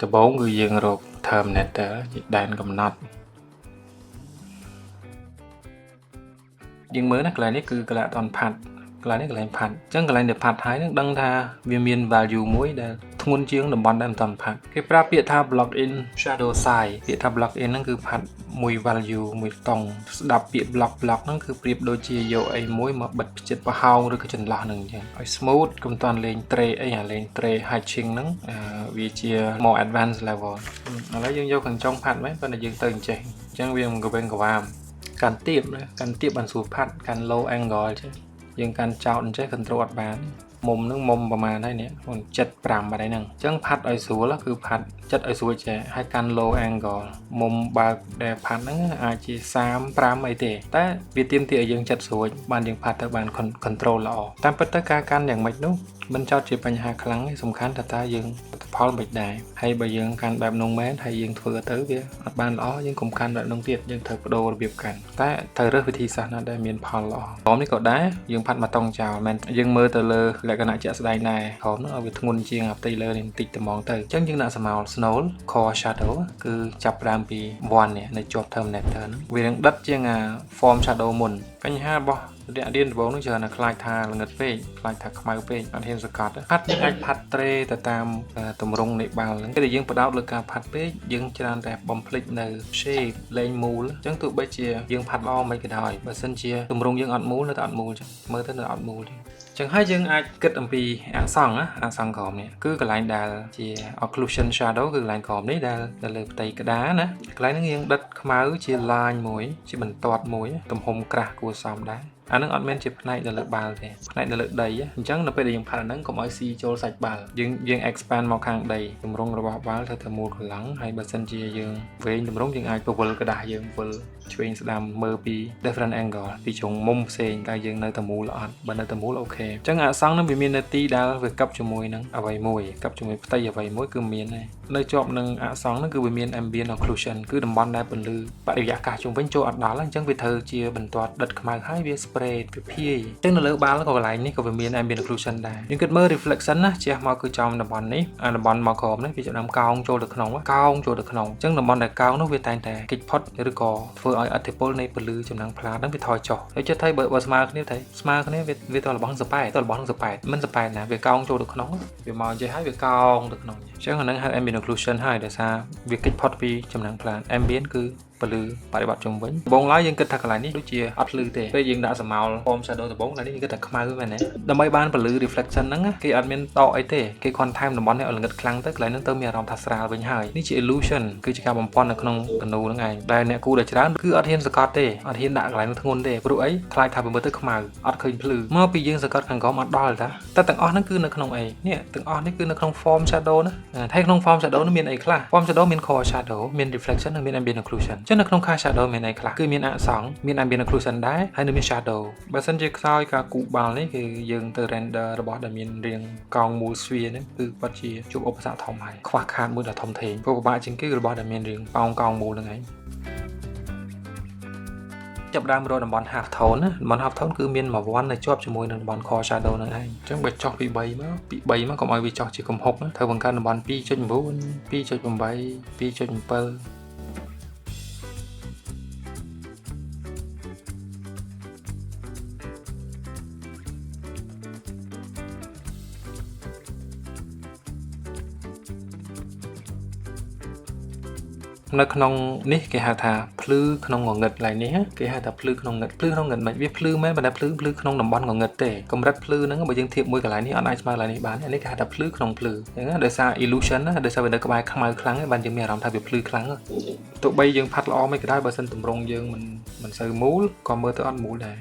ដំបូងគឺយើងរក terminator ជាដែនកំណត់យើងមើលណាកន្លែងនេះគឺកន្លែងអត់ទាន់ផាត់កន្លែងនេះកន្លែងផាត់អញ្ចឹងកន្លែងដែលផាត់ហើយនឹងដឹងថាវាមាន value មួយដែលធ្ងន់ជាងតំបន់ដែលមិនទាន់ផាត់គេប្រើពាក្យថា block in shadow size ពាក្យថា block in ហ្នឹងគឺផាត់មួយ value មួយតង់ស្ដាប់ពាក្យ block ហ្នឹងគឺប្រៀបដូចជាយកអីមួយមកបិទចិត្តប្រហោងឬក៏ចន្លោះហ្នឹងអញ្ចឹងឲ្យ smooth កុំតាន់លេង tray អីអាលេង tray hatching ហ្នឹងវាជា more advanced level ឥឡូវយើងយកខាងចុងផាត់មែនប៉ុន្តែយើងទៅអញ្ចេះអញ្ចឹងវាមិនក៏វិញក៏វាមកាន់ទៀបបានស្រួលផាត់កាន់ low angle អញ្ចឹងយើងកាន់ចោតអញ្ចេះ control អត់បានមុំហ្នឹងមុំប្រហែលហើយនេះ75បាត់ហើយហ្នឹងអញ្ចឹងផាត់ឲ្យស្រួលគឺផាត់ចិត្តឲ្យស្រួលចេះហើយកាន់ low angle មុំបើកដែលផាត់ហ្នឹងអាចជា35អីទេតែវាទាមទារឲ្យយើងចិត្តស្រួលបានយើងផាត់ទៅបាន control ល្អតាមពិតទៅការកាន់យ៉ាងម៉េចនោះមិនចោតជាបញ្ហាខ្លាំងទេសំខាន់ថាយើងផលមិនដែរហើយបើយើងកាន់បែបនោះមែនហើយយើងធ្វើទៅវាអត់បានល្អយើងកុំកាន់បែបនោះទៀតយើងត្រូវបដូររបៀបកាន់តែត្រូវរើសវិធីសាស្ត្រណាដែលមានផលល្អក្រុមនេះក៏ដែរយើងផាត់មកតង់ចោលមែនយើងមើលទៅលើលក្ខណៈជាក់ស្ដែងដែរក្រុមនោះឲ្យវាធ្ងន់ជាងផ្ទៃលើនេះបន្តិចតែហ្មងទៅអញ្ចឹងយើងដាក់ស្មោល snow core shadow គឺចាប់ផ្ដើមពី one នេះនៅជាប់ terminator ហ្នឹងវានឹងដិតជាង form shadow មុនបញ្ហារបស់រៀនដំបូងនោះច្រើនតែខ្លាចថាល្ងឹតពេកខ្លាចថាខ្មៅពេកអត់ហ៊ានសកាត់ផាត់យើងអាចផាត់ត្រេទៅតាមទម្រង់នៃបាល់ហ្នឹងពេលដែលយើងបដោតលើការផាត់ពេកយើងច្រើនតែបំភ្លេចនៅ shape លេងមូលអញ្ចឹងទោះបីជាយើងផាត់ល្អមិនក៏ដោយបើសិនជាទម្រង់យើងអត់មូលនៅតែអត់មូលអញ្ចឹងមើលទៅនៅអត់មូលទេចឹងហើយយើងអាចគិតអំពីអក្សរក្រោមនេះគឺកន្លែងដែលជា occlusion shadow គឺកន្លែងក្រោមនេះដែលលើផ្ទៃក្តារណាកន្លែងហ្នឹងយើងដិតខ្មៅជា line មួយជាបន្ទាត់មួយទំហំក្រាស់គួរសមដែរអានឹងអត់មែនជាផ្នែកនៅលើបាល់ទេផ្នែកនៅលើដីអញ្ចឹងនៅពេលដែលយើងផាត់អាហ្នឹងកុំឲ្យស៊ីចូលសាច់បាល់យើង expand មកខាងដីទម្រង់របស់បាល់ទៅទៅមូលកន្លងហើយបើសិនជាយើងវែងទម្រង់យើងអាចពវល់กระดาษយើងវិលឆ្វេងស្ដាំមើលពី different angle ពីជ្រុងមុំផ្សេងតែយើងនៅតែមូលអត់បើនៅតែមូលអូខេអញ្ចឹងអាសង្ឃហ្នឹងវាមាននទីដែលវាកັບជាមួយនឹងអ្វីមួយកັບជាមួយផ្ទៃអ្វីមួយគឺមានដែរនៅជាប់នឹងអាសង្ឃហ្នឹងគឺវាមាន ambient occlusion គឺតំបន់ដែលពន្លឺបរិយាកាសជុំវិញចូលអត់ដល់អញ្ចឹងវាត្រូវជាបន្ទាត់ដិតខ្មៅហើយវា spray វាភាយអញ្ចឹងនៅលើបាល់ក៏កន្លែងនេះក៏វាមាន ambient occlusion ដែរយើងគិតមើល reflection ណាជះមកគឺចំតំបន់នេះតំបន់មកក្រោមនេះវាចាប់ដើមកោងចូលទៅក្នុងកោងចូលទៅក្នុងអញ្ចឹងតំបន់ដែលកោងនោះវាតែងតែគេចផុតឬក៏ធ្វើឲ្យឥទ្ធិពលនៃពលឺចំណាំងផ្លាហ្នឹងវាថយចុះហើយចិត្តថាបើស្មើគ្នាទៅស្មើគ្នាវាទៅរបស់សប៉ែតទៅរបស់សប៉ែតមិនសប៉ែតណាវាកោងចូលទៅក្នុងវាមកចេះហើយវាកោងទៅក្នុងអញ្ចឹងអាហ្នឹងហៅ ambient occlusion ហើយដោយសារវាគេចផុតពីចំណាំងផ្លា ambient គឺពលឺបរិបត្តិជុំវិញដំបូងឡើយយើងគិតថាកន្លែងនេះដូចជាអត់ភ្លឺទេពេលយើងដាក់ស្រមោល form shadow ដំបូងកន្លែងនេះយើងគិតថាខ្មៅមែនទេដើម្បីបានពលឺ reflection ហ្នឹងគេអត់មានតកអីទេគេគ្រាន់ថែមតំបន់នេះឲ្យល្ងិតខ្លាំងទៅកន្លែងហ្នឹងទៅមានអារម្មណ៍ថាស្រាលវិញហើយនេះជា illusion គឺជាការបំពន់នៅក្នុងកណូហ្នឹងឯងដែលអ្នកគូដែលច្រើនគឺអត់ហ៊ានសកាត់ទេអត់ហ៊ានដាក់កន្លែងនោះធ្ងន់ទេព្រោះអីខ្លាចថាមើលទៅខ្មៅអត់ឃើញភ្លឺមកពីយើងសកាត់ខាងក្រោមអត់ដល់តាតែទាំងអស់ហ្នឹងគឺនៅក្នុងអីនេះទាំងអស់នេះគឺនៅក្នុង form shadow ណាហើយក្នុង form shadow នោះមានអីខ្លះ form shadow មាន core shadow មាន reflection និងមាន ambient occlusion ចឹងនៅក្នុង core shadow មានអីខ្លះគឺមានអក្សរមាន ambient occlusion ដែរហើយនៅមាន shadow បើសិនជាខ្សោយការគូបាល់នេះគឺយើងទៅ render របស់ដែលមានរាងកោងមូលស្វានេះគឺពិតជាជួបឧបសគ្គធំហើយខ្វះខាតមួយដ៏ធំធេងព្រោះពិបាកជាងគេរបស់ដែលមានរាងប៉ោងកោងមូលហ្នឹងឯងចាប់ដើមរកតំបន់ half tone ណាតំបន់ half tone គឺមានមួយវ័ននៅជាប់ជាមួយនឹងតំបន់ core shadow ហ្នឹងឯងអញ្ចឹងបើចោះពី3មកកុំឲ្យវាចោះជាកំហុកណាត្រូវបង្កើតតំបន់ 2.9 2.8 2.7នៅក្នុងនេះគេហៅថាភ្លឺក្នុងងងឹតឡើយនេះគេហៅថាភ្លឺក្នុងងឹតមិនវាភ្លឺមែនប៉ុន្តែភ្លឺក្នុងតំបន់ងងឹតទេកម្រិតភ្លឺហ្នឹងបើយើងធៀបមួយកន្លែងនេះអត់អាចស្មើកន្លែងនេះបាននេះគេហៅថាភ្លឺក្នុងភ្លឺអញ្ចឹងដោយសារ illusion ណាដោយសារវានៅក្បែរខ្មៅខ្លាំងហើយបានយើងមានអារម្មណ៍ថាវាភ្លឺខ្លាំងទោះបីយើងផាត់ល្អមិនក៏ដោយបើសិនទម្រង់យើងមិនសូវមូលក៏មើលទៅអត់មូលដែរ